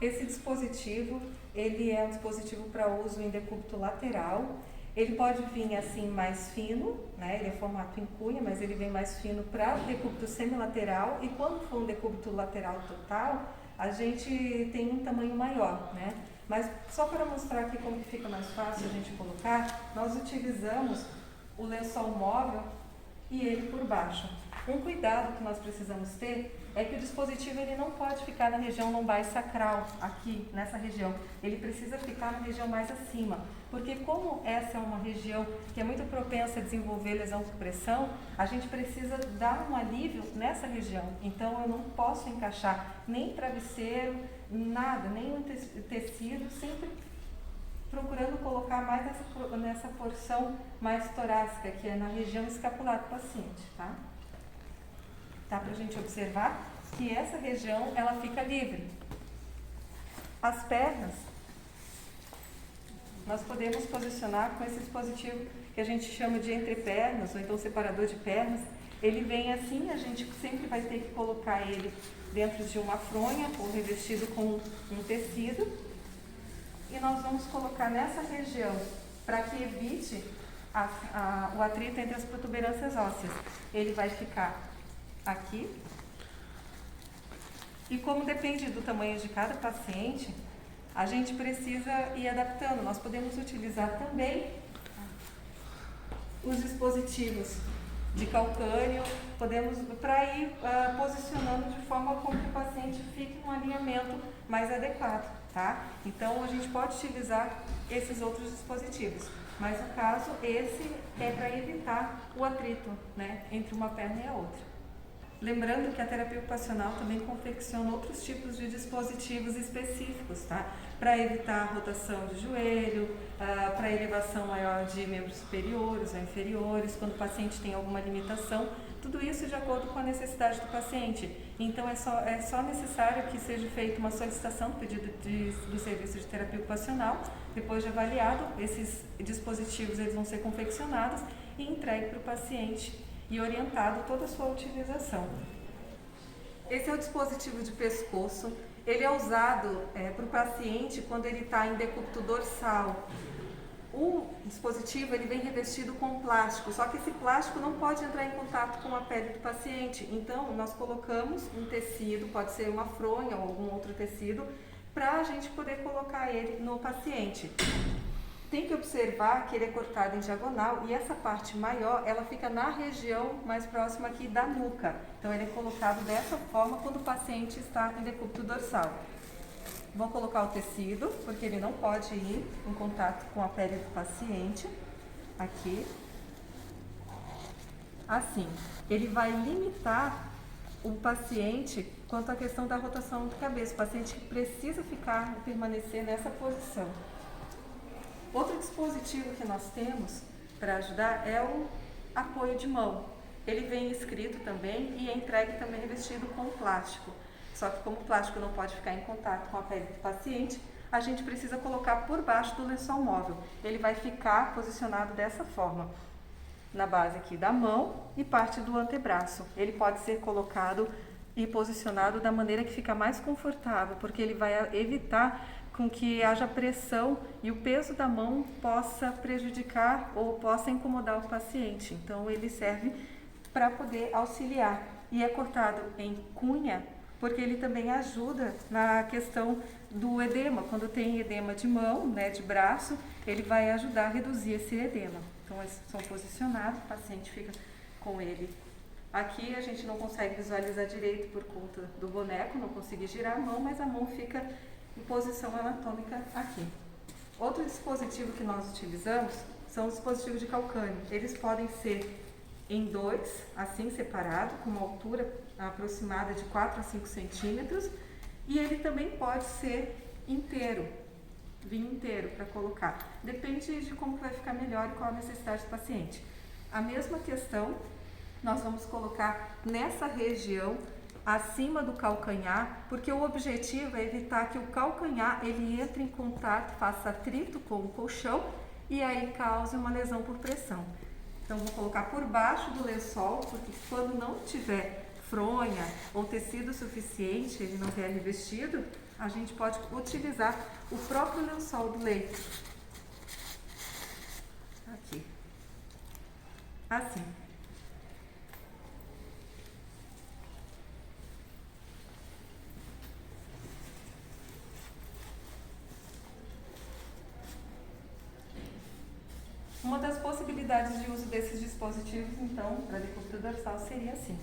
Esse dispositivo, ele é um dispositivo para uso em decúbito lateral. Ele pode vir assim mais fino, né? Ele é formato em cunha, mas ele vem mais fino para decúbito semilateral, e quando for um decúbito lateral total, a gente tem um tamanho maior, né? Mas só para mostrar aqui como que fica mais fácil a gente colocar, nós utilizamos o lençol móvel e ele por baixo. Um cuidado que nós precisamos ter é que o dispositivo ele não pode ficar na região lombar e sacral, aqui nessa região. Ele precisa ficar na região mais acima, porque como essa é uma região que é muito propensa a desenvolver lesão por pressão, a gente precisa dar um alívio nessa região. Então eu não posso encaixar nem travesseiro, nada, nem um tecido, sempre procurando colocar mais nessa porção mais torácica, que é na região escapular do paciente, tá? Dá pra gente observar que essa região, ela fica livre. As pernas, nós podemos posicionar com esse dispositivo que a gente chama de entrepernas, ou então separador de pernas. Ele vem assim, a gente sempre vai ter que colocar ele dentro de uma fronha ou revestido com um tecido. E nós vamos colocar nessa região para que evite o atrito entre as protuberâncias ósseas. Ele vai ficar aqui. E como depende do tamanho de cada paciente, a gente precisa ir adaptando. Nós podemos utilizar também os dispositivos de calcânio, podemos para ir posicionando de forma como que o paciente fique num alinhamento mais adequado, tá? Então a gente pode utilizar esses outros dispositivos, mas no caso esse é para evitar o atrito, né, entre uma perna e a outra. Lembrando que a terapia ocupacional também confecciona outros tipos de dispositivos específicos, tá? Para evitar a rotação de joelho, para elevação maior de membros superiores ou inferiores, quando o paciente tem alguma limitação, tudo isso de acordo com a necessidade do paciente. Então é só necessário que seja feita uma solicitação do pedido do serviço de terapia ocupacional. Depois de avaliado, esses dispositivos eles vão ser confeccionados e entregues para o paciente e orientado toda a sua utilização. Esse é o dispositivo de pescoço. Ele é usado para o paciente quando ele está em decúbito dorsal. O dispositivo ele vem revestido com plástico, só que esse plástico não pode entrar em contato com a pele do paciente. Então, nós colocamos um tecido, pode ser uma fronha ou algum outro tecido, para a gente poder colocar ele no paciente. Tem que observar que ele é cortado em diagonal e essa parte maior, ela fica na região mais próxima aqui da nuca. Então ele é colocado dessa forma quando o paciente está em decúbito dorsal. Vou colocar o tecido, porque ele não pode ir em contato com a pele do paciente. Aqui. Assim, ele vai limitar o paciente quanto à questão da rotação da cabeça. O paciente precisa permanecer nessa posição. Outro dispositivo que nós temos para ajudar é o apoio de mão. Ele vem escrito também e é entregue também revestido com plástico. Só que como o plástico não pode ficar em contato com a pele do paciente, a gente precisa colocar por baixo do lençol móvel. Ele vai ficar posicionado dessa forma, na base aqui da mão e parte do antebraço. Ele pode ser colocado e posicionado da maneira que fica mais confortável, porque ele vai evitar com que haja pressão e o peso da mão possa prejudicar ou possa incomodar o paciente. Então ele serve para poder auxiliar e é cortado em cunha porque ele também ajuda na questão do edema. Quando tem edema de mão, né, de braço, ele vai ajudar a reduzir esse edema. Então eles são posicionados, o paciente fica com ele. Aqui a gente não consegue visualizar direito por conta do boneco, não consegui girar a mão, mas a mão fica em posição anatômica aqui. Outro dispositivo que nós utilizamos são os dispositivos de calcânio. Eles podem ser em dois, assim separado, com uma altura aproximada de 4 a 5 centímetros, e ele também pode ser inteiro, vir inteiro para colocar. Depende de como vai ficar melhor e qual a necessidade do paciente. A mesma questão, nós vamos colocar nessa região acima do calcanhar, porque o objetivo é evitar que o calcanhar ele entre em contato, faça atrito com o colchão e aí cause uma lesão por pressão. Então vou colocar por baixo do lençol, porque quando não tiver fronha ou tecido suficiente, ele não vier revestido, a gente pode utilizar o próprio lençol do leito. Aqui. Assim. Uma das possibilidades de uso desses dispositivos, então, para decúbito dorsal seria assim.